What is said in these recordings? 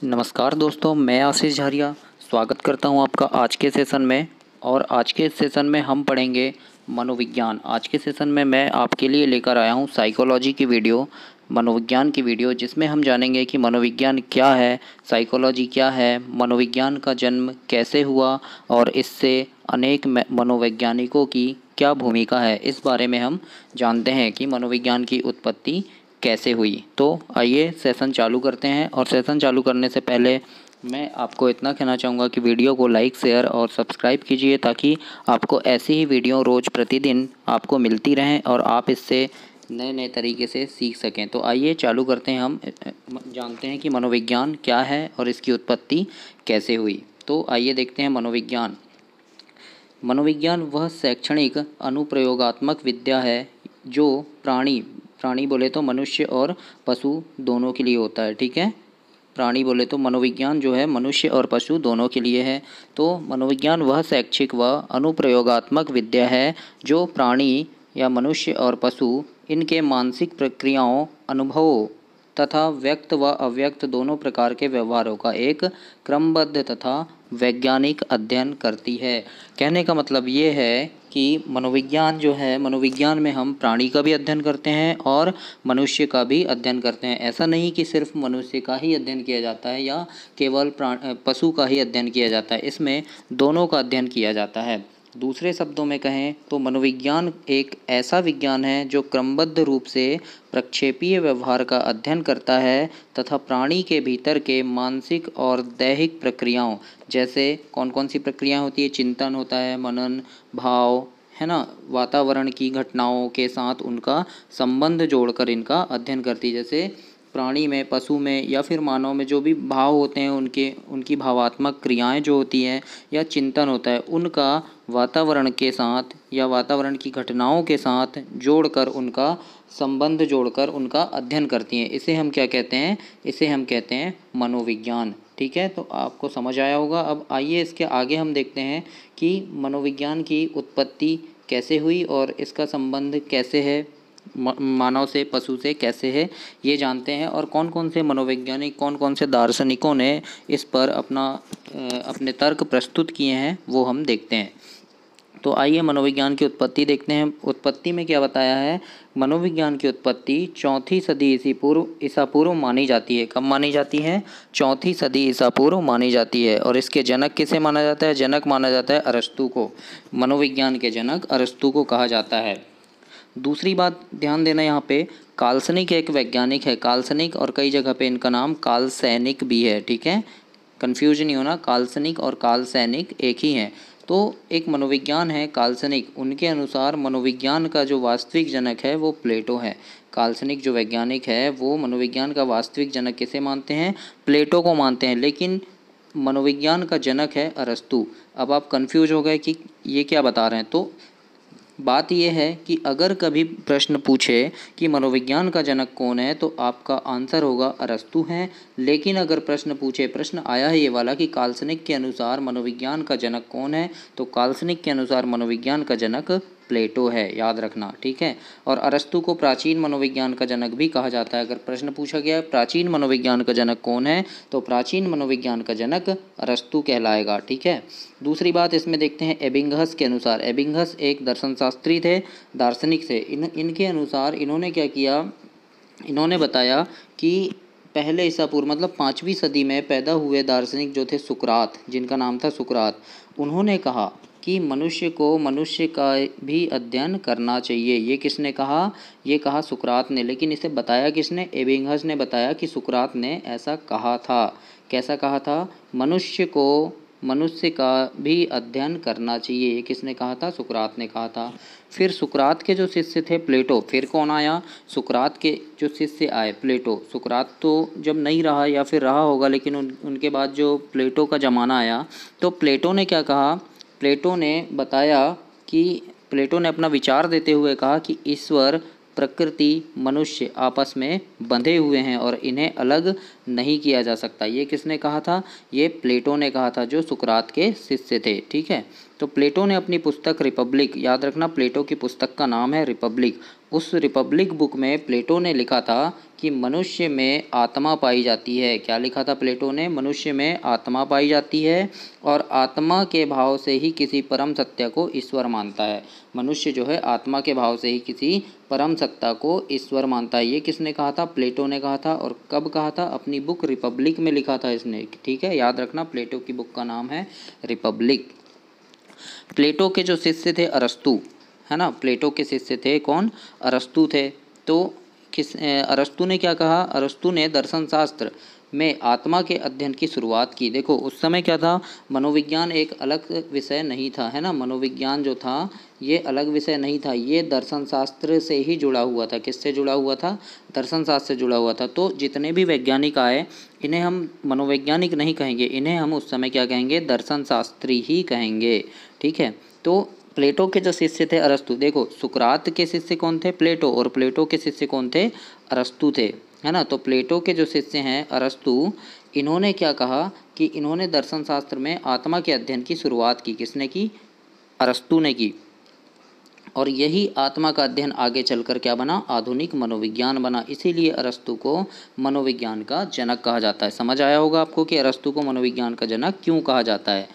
नमस्कार दोस्तों, मैं आशीष झारिया स्वागत करता हूं आपका आज के सेशन में। और आज के सेशन में हम पढ़ेंगे मनोविज्ञान। आज के सेशन में मैं आपके लिए लेकर आया हूं साइकोलॉजी की वीडियो, मनोविज्ञान की वीडियो, जिसमें हम जानेंगे कि मनोविज्ञान क्या है, साइकोलॉजी क्या है, मनोविज्ञान का जन्म कैसे हुआ और इससे अनेक मनोवैज्ञानिकों की क्या भूमिका है। इस बारे में हम जानते हैं कि मनोविज्ञान की उत्पत्ति कैसे हुई। तो आइए सेशन चालू करते हैं। और सेशन चालू करने से पहले मैं आपको इतना कहना चाहूँगा कि वीडियो को लाइक, शेयर और सब्सक्राइब कीजिए, ताकि आपको ऐसी ही वीडियो रोज़ प्रतिदिन आपको मिलती रहें और आप इससे नए नए तरीके से सीख सकें। तो आइए चालू करते हैं। हम जानते हैं कि मनोविज्ञान क्या है और इसकी उत्पत्ति कैसे हुई। तो आइए देखते हैं मनोविज्ञान। मनोविज्ञान वह शैक्षणिक अनुप्रयोगात्मक विद्या है जो प्राणी बोले तो मनुष्य और पशु दोनों के लिए होता है। ठीक है, प्राणी बोले तो मनोविज्ञान जो है मनुष्य और पशु दोनों के लिए है। तो मनोविज्ञान वह शैक्षिक व अनुप्रयोगात्मक विद्या है जो प्राणी या मनुष्य और पशु इनके मानसिक प्रक्रियाओं, अनुभवों तथा व्यक्त व अव्यक्त दोनों प्रकार के व्यवहारों का एक क्रमबद्ध तथा वैज्ञानिक अध्ययन करती है। कहने का मतलब ये है कि मनोविज्ञान जो है, मनोविज्ञान में हम प्राणी का भी अध्ययन करते हैं और मनुष्य का भी अध्ययन करते हैं। ऐसा नहीं कि सिर्फ मनुष्य का ही अध्ययन किया जाता है या केवल पशु का ही अध्ययन किया जाता है, इसमें दोनों का अध्ययन किया जाता है। दूसरे शब्दों में कहें तो मनोविज्ञान एक ऐसा विज्ञान है जो क्रमबद्ध रूप से प्रक्षेपीय व्यवहार का अध्ययन करता है तथा प्राणी के भीतर के मानसिक और दैहिक प्रक्रियाओं, जैसे कौन कौन सी प्रक्रियाएं होती है, चिंतन होता है, मनन, भाव, है ना, वातावरण की घटनाओं के साथ उनका संबंध जोड़कर इनका अध्ययन करती है। जैसे प्राणी में, पशु में या फिर मानव में जो भी भाव होते हैं, उनकी भावात्मक क्रियाएं जो होती हैं या चिंतन होता है, उनका वातावरण के साथ या वातावरण की घटनाओं के साथ जोड़कर उनका संबंध जोड़कर उनका अध्ययन करती हैं। इसे हम क्या कहते हैं? इसे हम कहते हैं मनोविज्ञान। ठीक है, तो आपको समझ आया होगा। अब आइए इसके आगे हम देखते हैं कि मनोविज्ञान की उत्पत्ति कैसे हुई और इसका संबंध कैसे है, मानव से, पशु से कैसे है, ये जानते हैं। और कौन कौन से मनोवैज्ञानिक, कौन कौन से दार्शनिकों ने इस पर अपने तर्क प्रस्तुत किए हैं, वो हम देखते हैं। तो आइए मनोविज्ञान की उत्पत्ति देखते हैं। उत्पत्ति में क्या बताया है? मनोविज्ञान की उत्पत्ति 4वीं सदी ईसा पूर्व मानी जाती है। कब मानी जाती है? 4वीं सदी ईसा पूर्व मानी जाती है। और इसके जनक किसे माना जाता है? जनक माना जाता है अरस्तु को। मनोविज्ञान के जनक अरस्तु को कहा जाता है। दूसरी बात ध्यान देना, यहाँ पे काल्सनिक एक वैज्ञानिक है। काल्सनिक, और कई जगह पे इनका नाम कालसैनिक भी है। ठीक है, कन्फ्यूजन नहीं होना, काल्सनिक और कालसैनिक एक ही हैं। तो एक मनोविज्ञान है काल्सनिक, उनके अनुसार मनोविज्ञान का जो वास्तविक जनक है वो प्लेटो है। काल्सनिक जो वैज्ञानिक है वो मनोविज्ञान का वास्तविक जनक किसे मानते हैं? प्लेटो को मानते हैं। लेकिन मनोविज्ञान का जनक है अरस्तु। अब आप कंफ्यूज हो गए कि ये क्या बता रहे हैं। तो बात यह है कि अगर कभी प्रश्न पूछे कि मनोविज्ञान का जनक कौन है, तो आपका आंसर होगा अरस्तु हैं। लेकिन अगर प्रश्न आया है ये वाला कि काल्सनिक के अनुसार मनोविज्ञान का जनक कौन है, तो काल्सनिक के अनुसार मनोविज्ञान का जनक प्लेटो है, याद रखना। ठीक है, और अरस्तु को प्राचीन मनोविज्ञान का जनक भी कहा जाता है। अगर प्रश्न पूछा गया प्राचीन मनोविज्ञान का जनक कौन है, तो प्राचीन मनोविज्ञान का जनक अरस्तु कहलाएगा। ठीक है, दूसरी बात इसमें देखते हैं एबिंगहस के अनुसार। एबिंगहस एक दर्शन शास्त्री थे, दार्शनिक थे। इनके अनुसार इन्होंने क्या किया? इन्होंने बताया कि पहले ईसा पूर्व मतलब 5वीं सदी में पैदा हुए दार्शनिक जो थे सुकरात, जिनका नाम था सुकरात, उन्होंने कहा कि मनुष्य को मनुष्य का भी अध्ययन करना चाहिए। ये किसने कहा? ये कहा सुकरात ने। लेकिन इसे बताया किसने? एबिंगहस ने बताया कि सुकरात ने ऐसा कहा था। कैसा कहा था? मनुष्य को मनुष्य का भी अध्ययन करना चाहिए। ये किसने कहा था? सुकरात ने कहा था। फिर सुकरात के जो शिष्य थे प्लेटो, फिर कौन आया? सुकरात के जो शिष्य आए प्लेटो। सुकरात तो जब नहीं रहा या फिर रहा होगा, लेकिन उनके बाद जो प्लेटो का ज़माना आया, तो प्लेटो ने क्या कहा? प्लेटो ने बताया कि प्लेटो ने अपना विचार देते हुए कहा कि ईश्वर, प्रकृति, मनुष्य आपस में बंधे हुए हैं और इन्हें अलग नहीं किया जा सकता। ये किसने कहा था? ये प्लेटो ने कहा था, जो सुकरात के शिष्य थे। ठीक है, तो प्लेटो ने अपनी पुस्तक रिपब्लिक, याद रखना प्लेटो की पुस्तक का नाम है रिपब्लिक। उस रिपब्लिक बुक में प्लेटो ने लिखा था कि मनुष्य में आत्मा पाई जाती है। क्या लिखा था प्लेटो ने? मनुष्य में आत्मा पाई जाती है और आत्मा के भाव से ही किसी परम सत्य को ईश्वर मानता है। मनुष्य जो है आत्मा के भाव से ही किसी परम सत्ता को ईश्वर मानता है। ये किसने कहा था? प्लेटो ने कहा था। और कब कहा था? अपनी बुक रिपब्लिक में लिखा था इसने। ठीक है, याद रखना, प्लेटो की बुक का नाम है रिपब्लिक। प्लेटो के जो शिष्य थे अरस्तु, है ना, प्लेटो के शिष्य थे कौन? अरस्तु थे। तो अरस्तु ने क्या कहा? अरस्तु ने दर्शन शास्त्र में आत्मा के अध्ययन की शुरुआत की। देखो उस समय क्या था, मनोविज्ञान एक अलग विषय नहीं था, है ना, मनोविज्ञान जो था ये अलग विषय नहीं था, ये दर्शन शास्त्र से ही जुड़ा हुआ था। किससे जुड़ा हुआ था? दर्शन शास्त्र से जुड़ा हुआ था। तो जितने भी वैज्ञानिक आए इन्हें हम मनोवैज्ञानिक नहीं कहेंगे, इन्हें हम उस समय क्या कहेंगे? दर्शन शास्त्री ही कहेंगे। ठीक है, तो प्लेटो के जो शिष्य थे अरस्तु, देखो सुकरात के शिष्य कौन थे? प्लेटो। और प्लेटो के शिष्य कौन थे? अरस्तु थे, है ना। तो प्लेटो के जो शिष्य हैं अरस्तु, इन्होंने क्या कहा कि इन्होंने दर्शन शास्त्र में आत्मा के अध्ययन की शुरुआत की। किसने की? अरस्तु ने की। और यही आत्मा का अध्ययन आगे चलकर क्या बना? आधुनिक मनोविज्ञान बना। इसीलिए अरस्तु को मनोविज्ञान का जनक कहा जाता है। समझ आया होगा आपको कि अरस्तु को मनोविज्ञान का जनक क्यों कहा जाता है।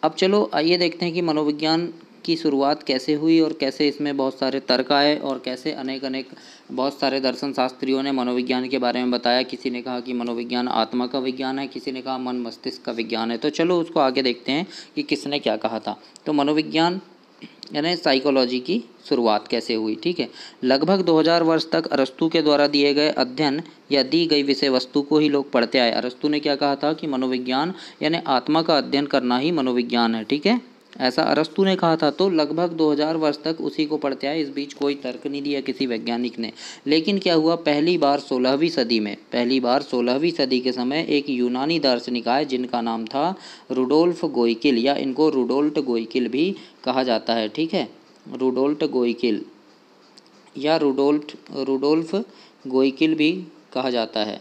अब चलो आइए देखते हैं कि मनोविज्ञान की शुरुआत कैसे हुई और कैसे इसमें बहुत सारे तर्क आए और कैसे अनेक बहुत सारे दर्शन शास्त्रियों ने मनोविज्ञान के बारे में बताया। किसी ने कहा कि मनोविज्ञान आत्मा का विज्ञान है, किसी ने कहा मन मस्तिष्क का विज्ञान है। तो चलो उसको आगे देखते हैं कि किसने क्या कहा था। तो मनोविज्ञान यानी साइकोलॉजी की शुरुआत कैसे हुई। ठीक है, लगभग 2000 वर्ष तक अरस्तु के द्वारा दिए गए अध्ययन या दी गई विषय वस्तु को ही लोग पढ़ते आए। अरस्तु ने क्या कहा था कि मनोविज्ञान यानी आत्मा का अध्ययन करना ही मनोविज्ञान है। ठीक है, ऐसा अरस्तु ने कहा था। तो लगभग 2000 वर्ष तक उसी को पढ़ते आए। इस बीच कोई तर्क नहीं दिया किसी वैज्ञानिक ने। लेकिन क्या हुआ, पहली बार 16वीं सदी के समय एक यूनानी दार्शनिक आए जिनका नाम था रुडोल्फ गोइकिल, या इनको रुडोल्ट गोइकिल भी कहा जाता है। ठीक है, रुडोल्ट गोइकिल या रुडोल्फ गोइकिल भी कहा जाता है।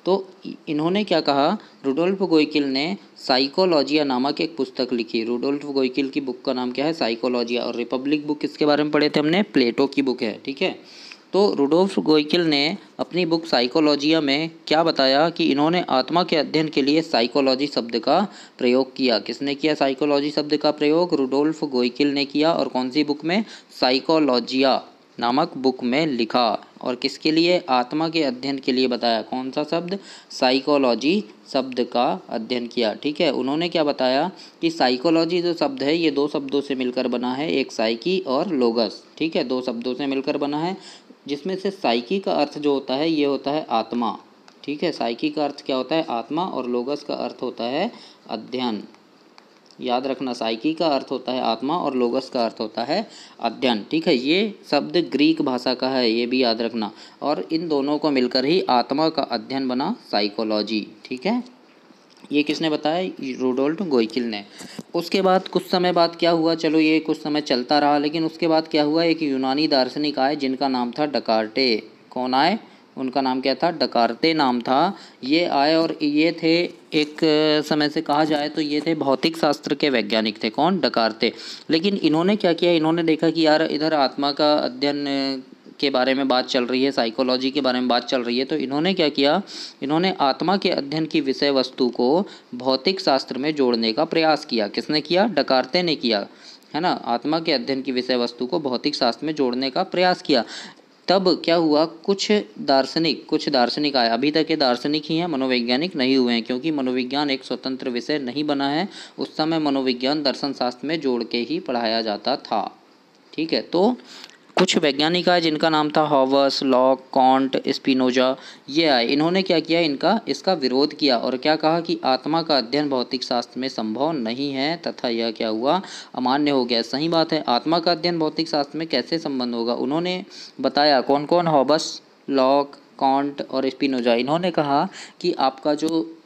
तो इन्होंने क्या कहा, रुडोल्फ गोइकिल ने साइकोलॉजिया नामक एक पुस्तक लिखी। रुडोल्फ गोइकिल की बुक का नाम क्या है? साइकोलॉजिया। और रिपब्लिक बुक किसके बारे में पढ़े थे हमने? प्लेटो की बुक है। ठीक है, तो रुडोल्फ गोइकिल ने अपनी बुक साइकोलॉजिया में क्या बताया कि इन्होंने आत्मा के अध्ययन के लिए साइकोलॉजी शब्द का प्रयोग किया। किसने किया साइकोलॉजी शब्द का प्रयोग? रुडोल्फ गोइकिल ने किया। और कौन सी बुक में? साइकोलॉजिया नामक बुक में लिखा। और किसके लिए? आत्मा के अध्ययन के लिए बताया। कौन सा शब्द? साइकोलॉजी शब्द का अध्ययन किया। ठीक है, उन्होंने क्या बताया कि साइकोलॉजी जो शब्द है ये दो शब्दों से मिलकर बना है, एक साइकी और लोगस। ठीक है, दो शब्दों से मिलकर बना है, जिसमें से साइकी का अर्थ जो होता है ये होता है आत्मा। ठीक है, साइकी का अर्थ क्या होता है? आत्मा। और लोगस का अर्थ होता है अध्ययन। याद रखना, साइकी का अर्थ होता है आत्मा और लोगस का अर्थ होता है अध्ययन। ठीक है, ये शब्द ग्रीक भाषा का है, ये भी याद रखना। और इन दोनों को मिलकर ही आत्मा का अध्ययन बना साइकोलॉजी। ठीक है, ये किसने बताया? रुडोल्फ गोइकिल ने। उसके बाद कुछ समय बाद क्या हुआ, चलो ये कुछ समय चलता रहा, लेकिन उसके बाद क्या हुआ, एक यूनानी दार्शनिक आए जिनका नाम था डकार्टे। कौन आए? उनका नाम क्या था? डकार्टे नाम था। ये आए और ये थे, एक समय से कहा जाए तो ये थे भौतिक शास्त्र के वैज्ञानिक थे। कौन? डकार्टे। लेकिन इन्होंने क्या किया, इन्होंने देखा कि यार इधर आत्मा का अध्ययन के बारे में बात चल रही है, साइकोलॉजी के बारे में बात चल रही है, तो इन्होंने क्या किया, इन्होंने आत्मा के अध्ययन की विषय वस्तु को भौतिक शास्त्र में जोड़ने का प्रयास किया। किसने किया? डकार्टे ने किया, है ना। आत्मा के अध्ययन की विषय वस्तु को भौतिक शास्त्र में जोड़ने का प्रयास किया। तब क्या हुआ, कुछ दार्शनिक आए। अभी तक ये दार्शनिक ही हैं, मनोवैज्ञानिक नहीं हुए हैं, क्योंकि मनोविज्ञान एक स्वतंत्र विषय नहीं बना है। उस समय मनोविज्ञान दर्शन शास्त्र में जोड़ के ही पढ़ाया जाता था। ठीक है, तो कुछ वैज्ञानिक आए जिनका नाम था हॉवर्स, लॉक, कॉन्ट, स्पिनोजा। ये आए, इन्होंने क्या किया, इसका विरोध किया और क्या कहा कि आत्मा का अध्ययन भौतिक शास्त्र में संभव नहीं है, तथा यह क्या हुआ, अमान्य हो गया। सही बात है, आत्मा का अध्ययन भौतिक शास्त्र में कैसे संबंध होगा। उन्होंने बताया, कौन कौन? हॉबस, लॉक, कॉन्ट और स्पिनोजा। इन्होंने कहा कि आपका जो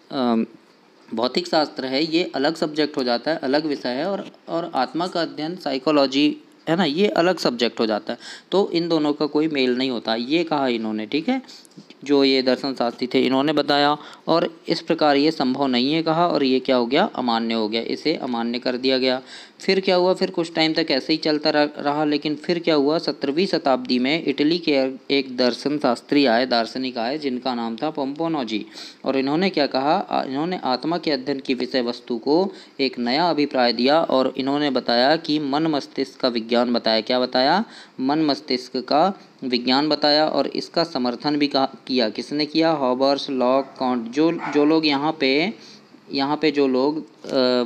भौतिक शास्त्र है ये अलग सब्जेक्ट हो जाता है, अलग विषय है, और आत्मा का अध्ययन साइकोलॉजी है ना, ये अलग सब्जेक्ट हो जाता है। तो इन दोनों का कोई मेल नहीं होता, ये कहा इन्होंने, ठीक है, जो ये दर्शन शास्त्री थे इन्होंने बताया। और इस प्रकार ये संभव नहीं है कहा, और ये क्या हो गया, अमान्य हो गया, इसे अमान्य कर दिया गया। फिर क्या हुआ, फिर कुछ टाइम तक ऐसे ही चलता रहा। लेकिन फिर क्या हुआ, 17वीं शताब्दी में इटली के एक दर्शन शास्त्री आए, दार्शनिक आए, जिनका नाम था पोम्पोनोजी। और इन्होंने क्या कहा, इन्होंने आत्मा के अध्ययन की विषय वस्तु को एक नया अभिप्राय दिया, और इन्होंने बताया कि मन मस्तिष्क का विज्ञान बताया। क्या बताया, मन मस्तिष्क का विज्ञान बताया। और इसका समर्थन भी किया, किसने किया, हॉबर्स, लॉक, कांट, जो लोग यहाँ पे जो लोग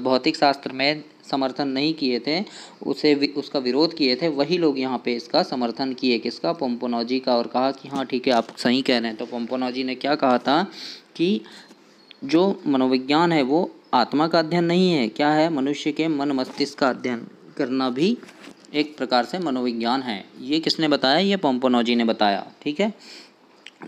भौतिक शास्त्र में समर्थन नहीं किए थे, उसका विरोध किए थे, वही लोग यहाँ पे इसका समर्थन किए, किसका, पोम्पोनोजी का। और कहा कि हाँ ठीक है, आप सही कह रहे हैं। तो पोम्पोनोजी ने क्या कहा था कि जो मनोविज्ञान है वो आत्मा का अध्ययन नहीं है, क्या है, मनुष्य के मन मस्तिष्क का अध्ययन करना भी एक प्रकार से मनोविज्ञान है। ये किसने बताया, ये पोम्पोनोजी ने बताया, ठीक है।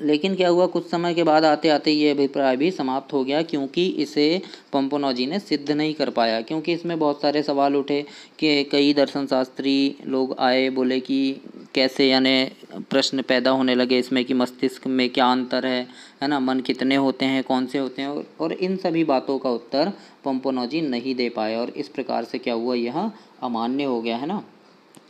लेकिन क्या हुआ, कुछ समय के बाद आते आते ये अभिप्राय भी समाप्त हो गया, क्योंकि इसे पोम्पोनोजी ने सिद्ध नहीं कर पाया, क्योंकि इसमें बहुत सारे सवाल उठे कि कई दर्शन शास्त्री लोग आए, बोले कि कैसे, यानी प्रश्न पैदा होने लगे इसमें कि मस्तिष्क में क्या अंतर है ना, मन कितने होते हैं, कौन से होते हैं, और इन सभी बातों का उत्तर पोम्पोनोजी नहीं दे पाए। और इस प्रकार से क्या हुआ, यह अमान्य हो गया, है ना।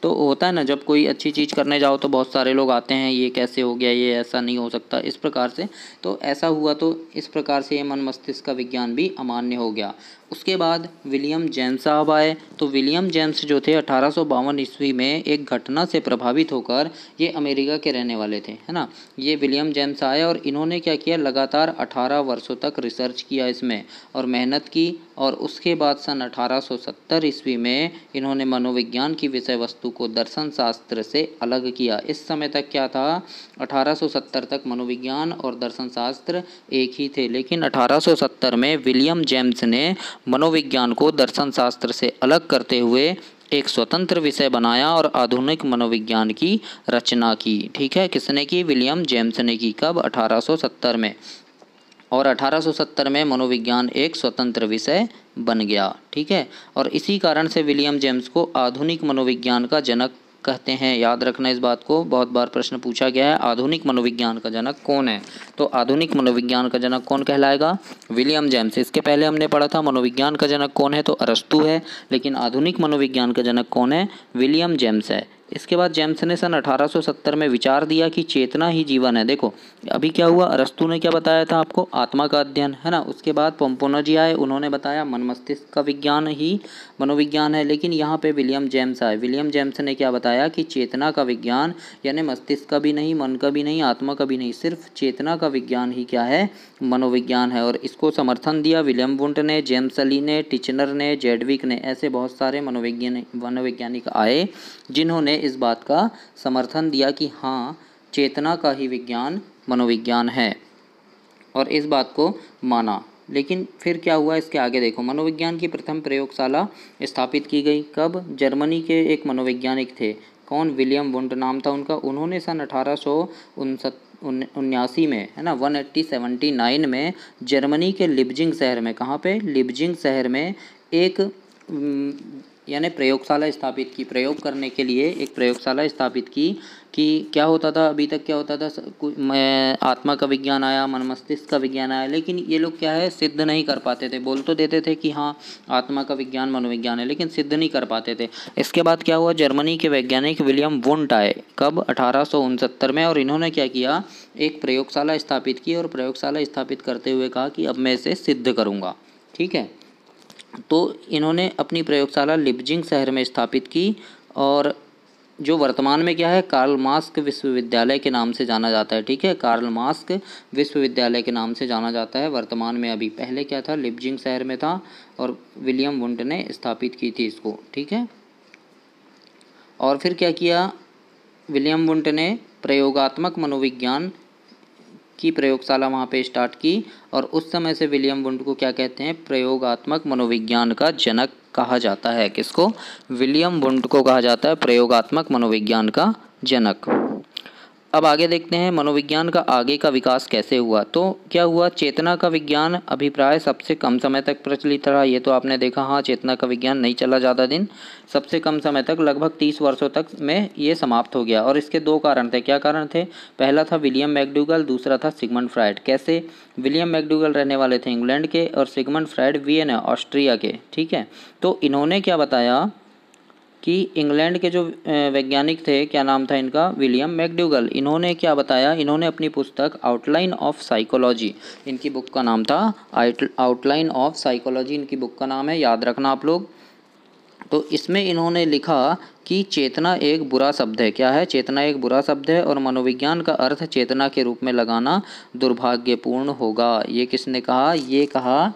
तो होता है ना, जब कोई अच्छी चीज़ करने जाओ तो बहुत सारे लोग आते हैं, ये कैसे हो गया, ये ऐसा नहीं हो सकता, इस प्रकार से। तो ऐसा हुआ, तो इस प्रकार से ये मन मस्तिष्क का विज्ञान भी अमान्य हो गया। उसके बाद विलियम जेम्स साहब आए। तो विलियम जेम्स जो थे 1852 ईस्वी में एक घटना से प्रभावित होकर, ये अमेरिका के रहने वाले थे, है ना। ये विलियम जेम्स आए और इन्होंने क्या किया, लगातार 18 वर्षों तक रिसर्च किया इसमें और मेहनत की। और उसके बाद सन 1870 ईस्वी में इन्होंने मनोविज्ञान की विषय वस्तु को दर्शन शास्त्र से अलग किया। इस समय तक क्या था, 1870 तक मनोविज्ञान और दर्शन शास्त्र एक ही थे, लेकिन 1870 में विलियम जेम्स ने मनोविज्ञान को दर्शन शास्त्र से अलग करते हुए एक स्वतंत्र विषय बनाया और आधुनिक मनोविज्ञान की रचना की, ठीक है। किसने की, विलियम जेम्स ने की। कब, 1870 में। और 1870 में मनोविज्ञान एक स्वतंत्र विषय बन गया, ठीक है। और इसी कारण से विलियम जेम्स को आधुनिक मनोविज्ञान का जनक कहते हैं। याद रखना इस बात को, बहुत बार प्रश्न पूछा गया है, आधुनिक मनोविज्ञान का जनक कौन है। तो आधुनिक मनोविज्ञान का जनक कौन कहलाएगा, विलियम जेम्स। इसके पहले हमने पढ़ा था मनोविज्ञान का जनक कौन है, तो अरस्तु है, लेकिन आधुनिक मनोविज्ञान का जनक कौन है, विलियम जेम्स है। इसके बाद जेम्स ने सन 1870 में विचार दिया कि चेतना ही जीवन है। देखो अभी क्या हुआ, अरस्तु ने क्या बताया था आपको, आत्मा का अध्ययन, है ना। उसके बाद पोम्पोनोजी आए, उन्होंने बताया मन मस्तिष्क का विज्ञान ही मनोविज्ञान है। लेकिन यहाँ पे विलियम जेम्स आए, विलियम जेम्स ने क्या बताया कि चेतना का विज्ञान, यानी मस्तिष्क का भी नहीं, मन का भी नहीं, आत्मा का भी नहीं, सिर्फ चेतना का विज्ञान ही क्या है, मनोविज्ञान है। और इसको समर्थन दिया विलियम वुंट ने, जेम्स ली ने, टिचनर ने, जेडविक ने, ऐसे बहुत सारे मनोवैज्ञानिक आए जिन्होंने इस बात का समर्थन दिया कि हाँ, चेतना का ही विज्ञान मनोविज्ञान है, और इस बात को माना। लेकिन फिर क्या हुआ, इसके आगे देखो, मनोविज्ञान की प्रथम प्रयोगशाला स्थापित की गई। कब, जर्मनी के एक मनोवैज्ञानिक थे, कौन, विलियम वुंट नाम था उनका। उन्होंने सन 1879 में, है ना, 1879 में जर्मनी के लिप्जिंग शहर में, कहाँ पे, लिप्जिंग शहर में एक यानी प्रयोगशाला स्थापित की, प्रयोग करने के लिए एक प्रयोगशाला स्थापित की। कि क्या होता था, अभी तक क्या होता था, आत्मा का विज्ञान आया, मन मस्तिष्क का विज्ञान आया, लेकिन ये लोग क्या है, सिद्ध नहीं कर पाते थे। बोल तो देते थे कि हाँ आत्मा का विज्ञान मनोविज्ञान है, लेकिन सिद्ध नहीं कर पाते थे। इसके बाद क्या हुआ, जर्मनी के वैज्ञानिक विलियम वुंट आए। कब, 1869 में। और इन्होंने क्या किया, एक प्रयोगशाला स्थापित की, और प्रयोगशाला स्थापित करते हुए कहा कि अब मैं इसे सिद्ध करूँगा, ठीक है। तो इन्होंने अपनी प्रयोगशाला लिप्जिंग शहर में स्थापित की, और जो वर्तमान में क्या है, कार्ल मार्क्स विश्वविद्यालय के नाम से जाना जाता है, ठीक है। कार्ल मार्क्स विश्वविद्यालय के नाम से जाना जाता है वर्तमान में। अभी पहले क्या था, लिप्जिंग शहर में था, और विलियम वुंट ने स्थापित की थी इसको, ठीक है। और फिर क्या किया, विलियम वुंट ने प्रयोगात्मक मनोविज्ञान की प्रयोगशाला वहाँ पे स्टार्ट की, और उस समय से विलियम वुंट को क्या कहते हैं, प्रयोगात्मक मनोविज्ञान का जनक कहा जाता है। किसको, विलियम वुंट को कहा जाता है प्रयोगात्मक मनोविज्ञान का जनक। अब आगे देखते हैं मनोविज्ञान का आगे का विकास कैसे हुआ। तो क्या हुआ, चेतना का विज्ञान अभिप्राय सबसे कम समय तक प्रचलित रहा। ये तो आपने देखा, हाँ, चेतना का विज्ञान नहीं चला ज़्यादा दिन, सबसे कम समय तक, लगभग 30 वर्षों तक में ये समाप्त हो गया। और इसके दो कारण थे। क्या कारण थे? पहला था विलियम मैकडूगल, दूसरा था सिगमंड फ्रायड। कैसे? विलियम मैकडूगल रहने वाले थे इंग्लैंड के और सिगमंड फ्रायड वियना ऑस्ट्रिया के। ठीक है, तो इन्होंने क्या बताया कि इंग्लैंड के जो वैज्ञानिक थे, क्या नाम था इनका, विलियम मैकडूगल, इन्होंने क्या बताया, इन्होंने अपनी पुस्तक आउटलाइन ऑफ साइकोलॉजी, इनकी बुक का नाम था आउटलाइन ऑफ साइकोलॉजी, इनकी बुक का नाम है, याद रखना आप लोग। तो इसमें इन्होंने लिखा कि चेतना एक बुरा शब्द है। क्या है? चेतना एक बुरा शब्द है और मनोविज्ञान का अर्थ चेतना के रूप में लगाना दुर्भाग्यपूर्ण होगा। ये किसने कहा? ये कहा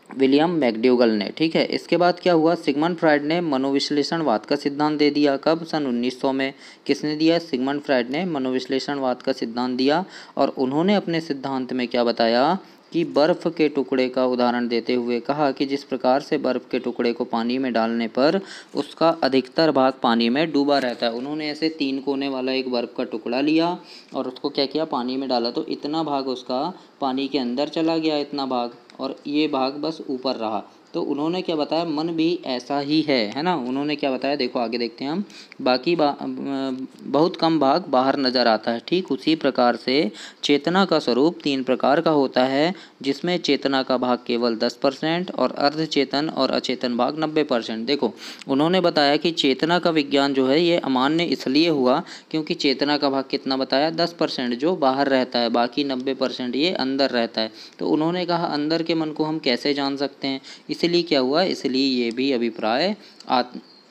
विलियम मैकडूगल ने। ठीक है, इसके बाद क्या हुआ, सिगमंड फ्रायड ने मनोविश्लेषणवाद का सिद्धांत दे दिया। कब? सन 1900 में। किसने दिया? सिगमंड फ्रायड ने मनोविश्लेषणवाद का सिद्धांत दिया। और उन्होंने अपने सिद्धांत में क्या बताया कि बर्फ़ के टुकड़े का उदाहरण देते हुए कहा कि जिस प्रकार से बर्फ़ के टुकड़े को पानी में डालने पर उसका अधिकतर भाग पानी में डूबा रहता है। उन्होंने ऐसे 3 कोने वाला एक बर्फ़ का टुकड़ा लिया और उसको क्या किया, पानी में डाला, तो इतना भाग उसका पानी के अंदर चला गया, इतना भाग, और ये भाग बस ऊपर रहा। तो उन्होंने क्या बताया, मन भी ऐसा ही है ना। उन्होंने क्या बताया, देखो आगे देखते हैं हम। बाकी बहुत कम भाग बाहर नज़र आता है। ठीक उसी प्रकार से चेतना का स्वरूप 3 प्रकार का होता है, जिसमें चेतना का भाग केवल 10% और अर्धचेतन और अचेतन भाग 90%। देखो उन्होंने बताया कि चेतना का विज्ञान जो है ये अमान्य इसलिए हुआ क्योंकि चेतना का भाग कितना बताया, 10% जो बाहर रहता है, बाकी 90% ये अंदर रहता है। तो उन्होंने कहा अंदर के मन को हम कैसे जान सकते हैं, इसलिए क्या हुआ, इसलिए ये भी अभिप्राय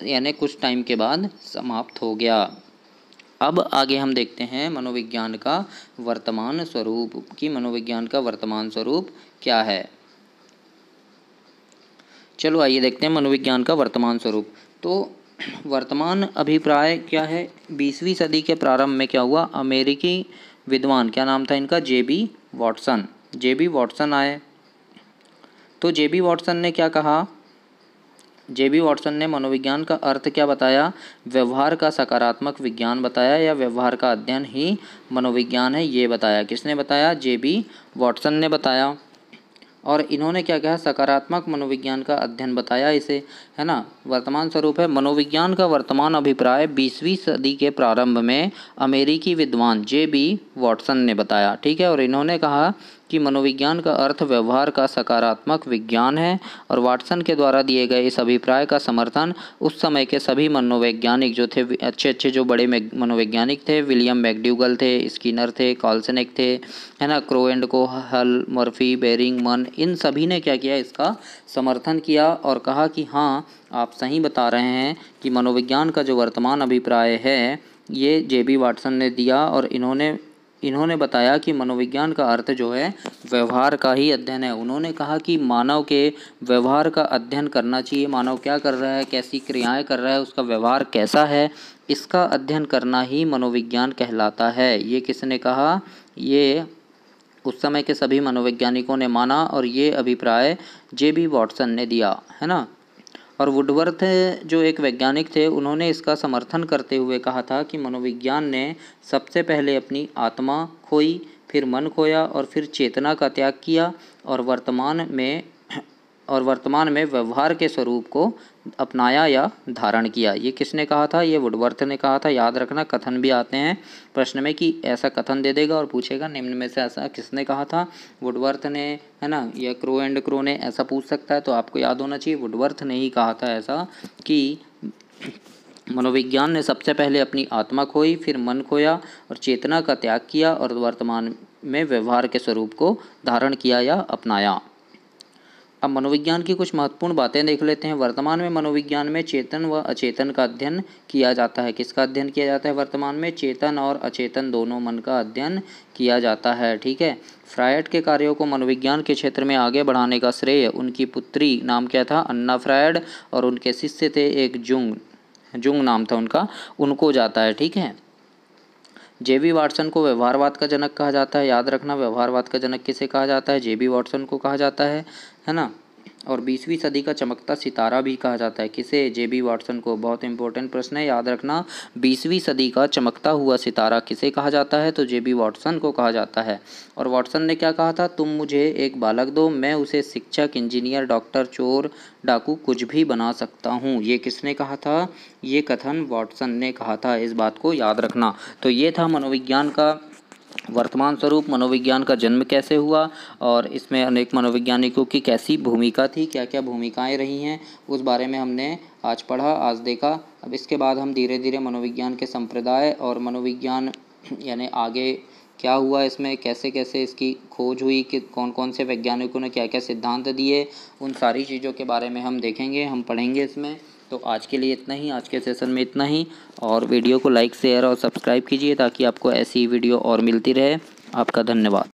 यानी कुछ टाइम के बाद समाप्त हो गया। अब आगे हम देखते हैं मनोविज्ञान का वर्तमान स्वरूप, कि मनोविज्ञान का वर्तमान स्वरूप क्या है। चलो आइए देखते हैं मनोविज्ञान का वर्तमान स्वरूप। तो वर्तमान अभिप्राय क्या है, 20वीं सदी के प्रारंभ में क्या हुआ, अमेरिकी विद्वान, क्या नाम था इनका, जेबी वॉटसन। जेबी वॉटसन आए। तो जेबी वॉटसन ने क्या कहा, जेबी वॉटसन ने मनोविज्ञान का अर्थ क्या बताया, व्यवहार का सकारात्मक विज्ञान बताया, या व्यवहार का अध्ययन ही मनोविज्ञान है, ये बताया। किसने बताया? जेबी वॉटसन ने बताया। और इन्होंने क्या कहा, सकारात्मक मनोविज्ञान का अध्ययन बताया इसे, है ना। वर्तमान स्वरूप है मनोविज्ञान का वर्तमान अभिप्राय 20वीं सदी के प्रारंभ में अमेरिकी विद्वान जेबी वॉटसन ने बताया। ठीक है, और इन्होंने कहा कि मनोविज्ञान का अर्थ व्यवहार का सकारात्मक विज्ञान है। और वाटसन के द्वारा दिए गए इस अभिप्राय का समर्थन उस समय के सभी मनोवैज्ञानिक जो थे, अच्छे जो बड़े मनोवैज्ञानिक थे, विलियम मैकडूगल थे, स्किनर थे, कॉल्सनेक थे, है ना, क्रोएंड को, हल, मर्फी, बेरिंग, मन, इन सभी ने क्या किया, इसका समर्थन किया और कहा कि हाँ आप सही बता रहे हैं कि मनोविज्ञान का जो वर्तमान अभिप्राय है ये जेबी वाटसन ने दिया। और इन्होंने बताया कि मनोविज्ञान का अर्थ जो है व्यवहार का ही अध्ययन है। उन्होंने कहा कि मानव के व्यवहार का अध्ययन करना चाहिए, मानव क्या कर रहा है, कैसी क्रियाएं कर रहा है, उसका व्यवहार कैसा है, इसका अध्ययन करना ही मनोविज्ञान कहलाता है। ये किसने कहा? ये उस समय के सभी मनोवैज्ञानिकों ने माना और ये अभिप्राय जेबी वॉटसन ने दिया, है ना। और वुडवर्थ जो एक वैज्ञानिक थे, उन्होंने इसका समर्थन करते हुए कहा था कि मनोविज्ञान ने सबसे पहले अपनी आत्मा खोई, फिर मन खोया और फिर चेतना का त्याग किया और वर्तमान में व्यवहार के स्वरूप को अपनाया या धारण किया। ये किसने कहा था? ये वुडवर्थ ने कहा था। याद रखना, कथन भी आते हैं प्रश्न में कि ऐसा कथन दे देगा और पूछेगा निम्न में से ऐसा किसने कहा था, वुडवर्थ ने, है ना, या क्रो ने, ऐसा पूछ सकता है। तो आपको याद होना चाहिए वुडवर्थ ने ही कहा था ऐसा कि मनोविज्ञान ने सबसे पहले अपनी आत्मा खोई, फिर मन खोया और चेतना का त्याग किया और वर्तमान में व्यवहार के स्वरूप को धारण किया या अपनाया। अब मनोविज्ञान की कुछ महत्वपूर्ण बातें देख लेते हैं। वर्तमान में मनोविज्ञान में चेतन व अचेतन का अध्ययन किया जाता है। किसका अध्ययन किया जाता है? वर्तमान में चेतन और अचेतन दोनों मन का अध्ययन किया जाता है। ठीक है, फ्रायड के कार्यों को मनोविज्ञान के क्षेत्र में आगे बढ़ाने का श्रेय उनकी पुत्री, नाम क्या था? अन्ना फ्रायड, और उनके शिष्य थे एक जुंग नाम था उनका, उनको जाता है। ठीक है, जेबी वाटसन को व्यवहारवाद का जनक कहा जाता है। याद रखना, व्यवहारवाद का जनक किसे कहा जाता है? जेबी वाटसन को कहा जाता है ना। और 20वीं सदी का चमकता सितारा भी कहा जाता है किसे? जे.बी. वाटसन को। बहुत इंपॉर्टेंट प्रश्न है, याद रखना। 20वीं सदी का चमकता हुआ सितारा किसे कहा जाता है? तो जे.बी. वाटसन को कहा जाता है। और वाटसन ने क्या कहा था? तुम मुझे एक बालक दो, मैं उसे शिक्षक, इंजीनियर, डॉक्टर, चोर, डाकू कुछ भी बना सकता हूँ। ये किसने कहा था? ये कथन वाटसन ने कहा था। इस बात को याद रखना। तो ये था मनोविज्ञान का वर्तमान स्वरूप, मनोविज्ञान का जन्म कैसे हुआ और इसमें अनेक मनोवैज्ञानिकों की कैसी भूमिका थी, क्या क्या भूमिकाएं रही हैं, उस बारे में हमने आज पढ़ा, आज देखा। अब इसके बाद हम धीरे धीरे मनोविज्ञान के संप्रदाय और मनोविज्ञान यानी आगे क्या हुआ, इसमें कैसे कैसे इसकी खोज हुई, कि कौन कौन से वैज्ञानिकों ने क्या क्या सिद्धांत दिए, उन सारी चीज़ों के बारे में हम देखेंगे, हम पढ़ेंगे इसमें। तो आज के लिए इतना ही, आज के सेशन में इतना ही। और वीडियो को लाइक, शेयर और सब्सक्राइब कीजिए ताकि आपको ऐसी वीडियो और मिलती रहे। आपका धन्यवाद।